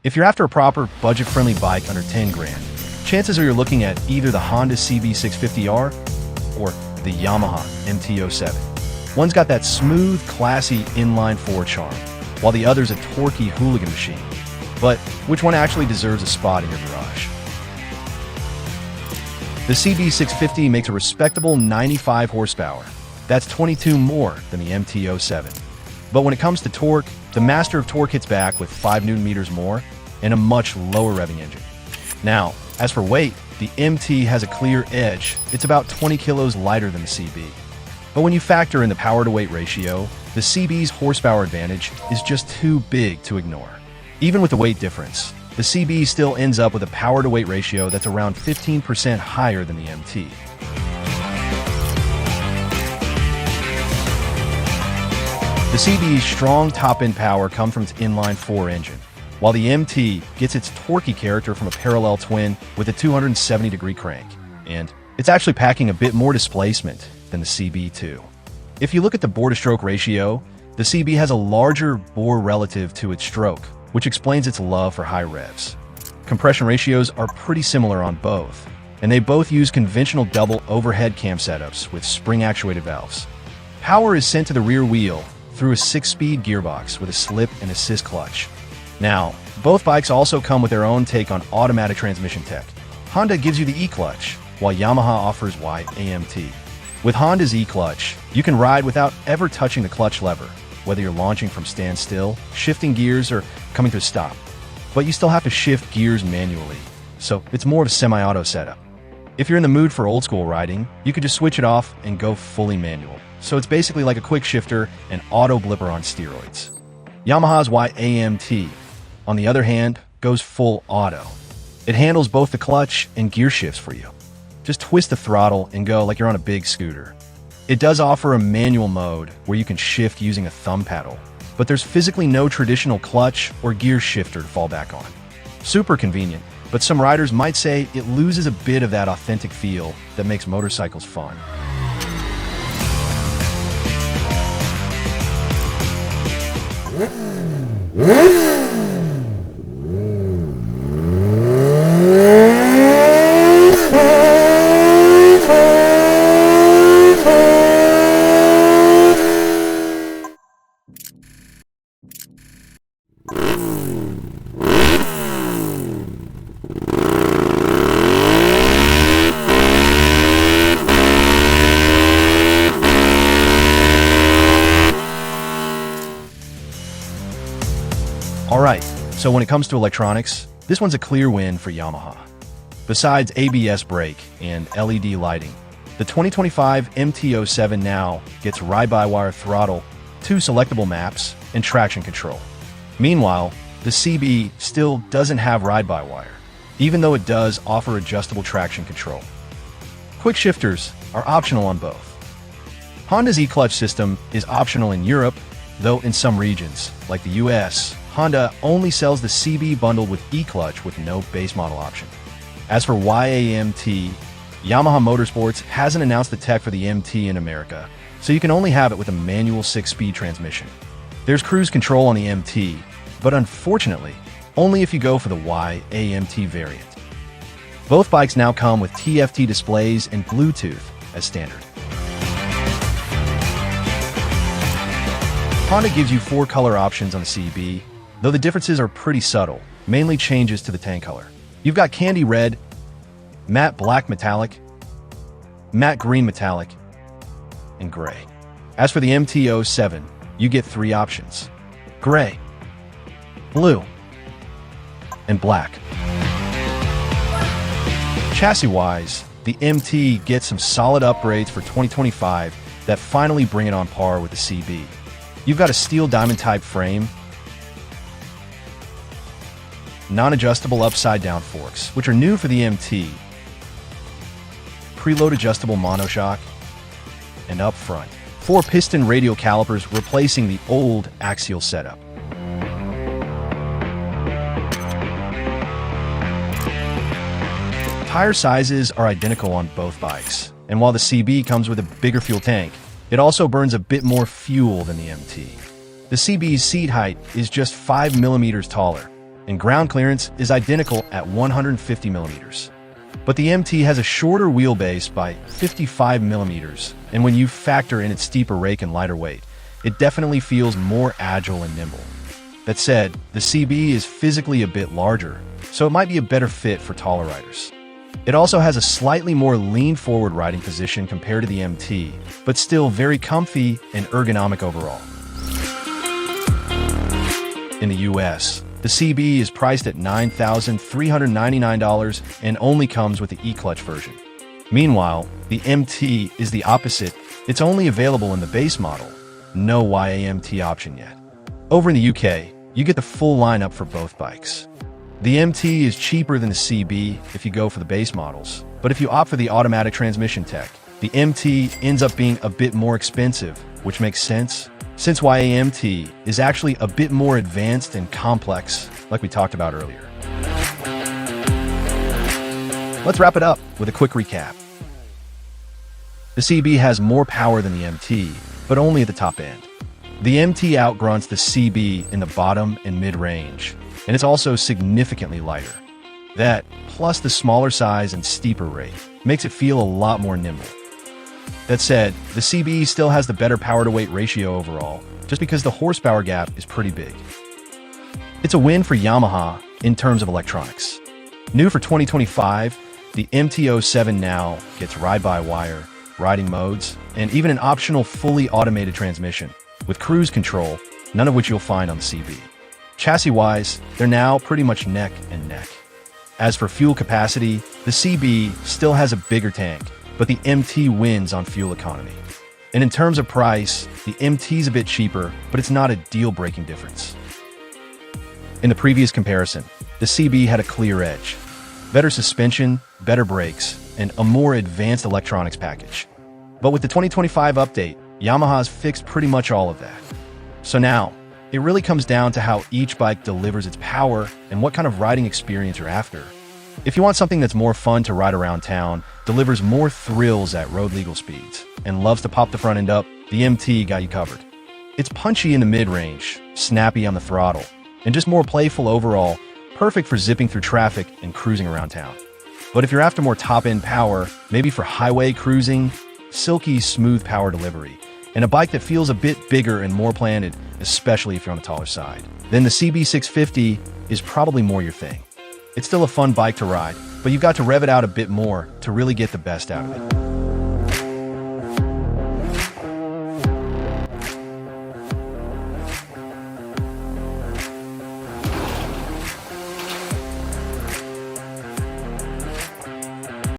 If you're after a proper, budget-friendly bike under 10 grand, chances are you're looking at either the Honda CB650R or the Yamaha MT-07. One's got that smooth, classy inline-4 charm, while the other's a torquey hooligan machine. But which one actually deserves a spot in your garage? The CB650 makes a respectable 95 horsepower. That's 22 more than the MT-07. But when it comes to torque, the master of torque hits back with 5 Nm more and a much lower revving engine. Now, as for weight, the MT has a clear edge. It's about 20 kilos lighter than the CB. But when you factor in the power-to-weight ratio, the CB's horsepower advantage is just too big to ignore. Even with the weight difference, the CB still ends up with a power-to-weight ratio that's around 15% higher than the MT. The CB's strong top-end power comes from its inline-4 engine, while the MT gets its torquey character from a parallel twin with a 270-degree crank. And it's actually packing a bit more displacement than the CB2. If you look at the bore-to-stroke ratio, the CB has a larger bore relative to its stroke, which explains its love for high revs. Compression ratios are pretty similar on both, and they both use conventional double overhead cam setups with spring-actuated valves. Power is sent to the rear wheel through a 6-speed gearbox with a slip and assist clutch. Now, both bikes also come with their own take on automatic transmission tech. Honda gives you the E-clutch, while Yamaha offers YAMT. With Honda's E-clutch, you can ride without ever touching the clutch lever, whether you're launching from standstill, shifting gears, or coming to a stop. But you still have to shift gears manually, so it's more of a semi-auto setup. If you're in the mood for old-school riding, you could just switch it off and go fully manual. So it's basically like a quick shifter and auto blipper on steroids. Yamaha's YAMT, on the other hand, goes full auto. It handles both the clutch and gear shifts for you. Just twist the throttle and go like you're on a big scooter. It does offer a manual mode where you can shift using a thumb paddle, but there's physically no traditional clutch or gear shifter to fall back on. Super convenient, but some riders might say it loses a bit of that authentic feel that makes motorcycles fun. Alright, so when it comes to electronics, this one's a clear win for Yamaha. Besides ABS brake and LED lighting, the 2025 MT-07 now gets ride-by-wire throttle, 2 selectable maps, and traction control. Meanwhile, the CB still doesn't have ride-by-wire, even though it does offer adjustable traction control. Quick shifters are optional on both. Honda's E-clutch system is optional in Europe, though in some regions, like the US, Honda only sells the CB bundled with E-clutch with no base model option. As for YAMT, Yamaha Motorsports hasn't announced the tech for the MT in America, so you can only have it with a manual 6-speed transmission. There's cruise control on the MT, but unfortunately, only if you go for the YAMT variant. Both bikes now come with TFT displays and Bluetooth as standard. Honda gives you 4 color options on the CB, though the differences are pretty subtle, mainly changes to the tank color. You've got candy red, matte black metallic, matte green metallic, and gray. As for the MT-07, you get 3 options: gray, blue, and black. Chassis-wise, the MT gets some solid upgrades for 2025 that finally bring it on par with the CB. You've got a steel diamond-type frame, non-adjustable upside-down forks, which are new for the MT, preload adjustable monoshock, and up front, 4-piston radial calipers replacing the old axial setup. Tire sizes are identical on both bikes, and while the CB comes with a bigger fuel tank, it also burns a bit more fuel than the MT. The CB's seat height is just 5 mm taller, and ground clearance is identical at 150 millimeters. But the MT has a shorter wheelbase by 55 millimeters, and when you factor in its steeper rake and lighter weight, it definitely feels more agile and nimble. That said, the CB is physically a bit larger, so it might be a better fit for taller riders. It also has a slightly more lean-forward riding position compared to the MT, but still very comfy and ergonomic overall. In the US, the CB is priced at $9,399 and only comes with the e-clutch version. Meanwhile, the MT is the opposite. It's only available in the base model. No YAMT option yet. Over in the UK, you get the full lineup for both bikes. The MT is cheaper than the CB if you go for the base models, but if you opt for the automatic transmission tech, the MT ends up being a bit more expensive, which makes sense, since YAMT is actually a bit more advanced and complex, like we talked about earlier. Let's wrap it up with a quick recap. The CB has more power than the MT, but only at the top end. The MT outgrunts the CB in the bottom and mid-range, and it's also significantly lighter. That, plus the smaller size and steeper rake, makes it feel a lot more nimble. That said, the CB still has the better power-to-weight ratio overall, just because the horsepower gap is pretty big. It's a win for Yamaha in terms of electronics. New for 2025, the MT-07 now gets ride-by-wire, riding modes, and even an optional fully automated transmission, with cruise control, none of which you'll find on the CB. Chassis-wise, they're now pretty much neck and neck. As for fuel capacity, the CB still has a bigger tank, but the MT wins on fuel economy. And in terms of price, the MT's a bit cheaper, but it's not a deal-breaking difference. In the previous comparison, the CB had a clear edge. Better suspension, better brakes, and a more advanced electronics package. But with the 2025 update, Yamaha's fixed pretty much all of that. So now, it really comes down to how each bike delivers its power and what kind of riding experience you're after. If you want something that's more fun to ride around town, delivers more thrills at road legal speeds, and loves to pop the front end up, the MT got you covered. It's punchy in the mid-range, snappy on the throttle, and just more playful overall, perfect for zipping through traffic and cruising around town. But if you're after more top-end power, maybe for highway cruising, silky, smooth power delivery, and a bike that feels a bit bigger and more planted, especially if you're on the taller side, then the CB650 is probably more your thing. It's still a fun bike to ride, but you've got to rev it out a bit more to really get the best out of it.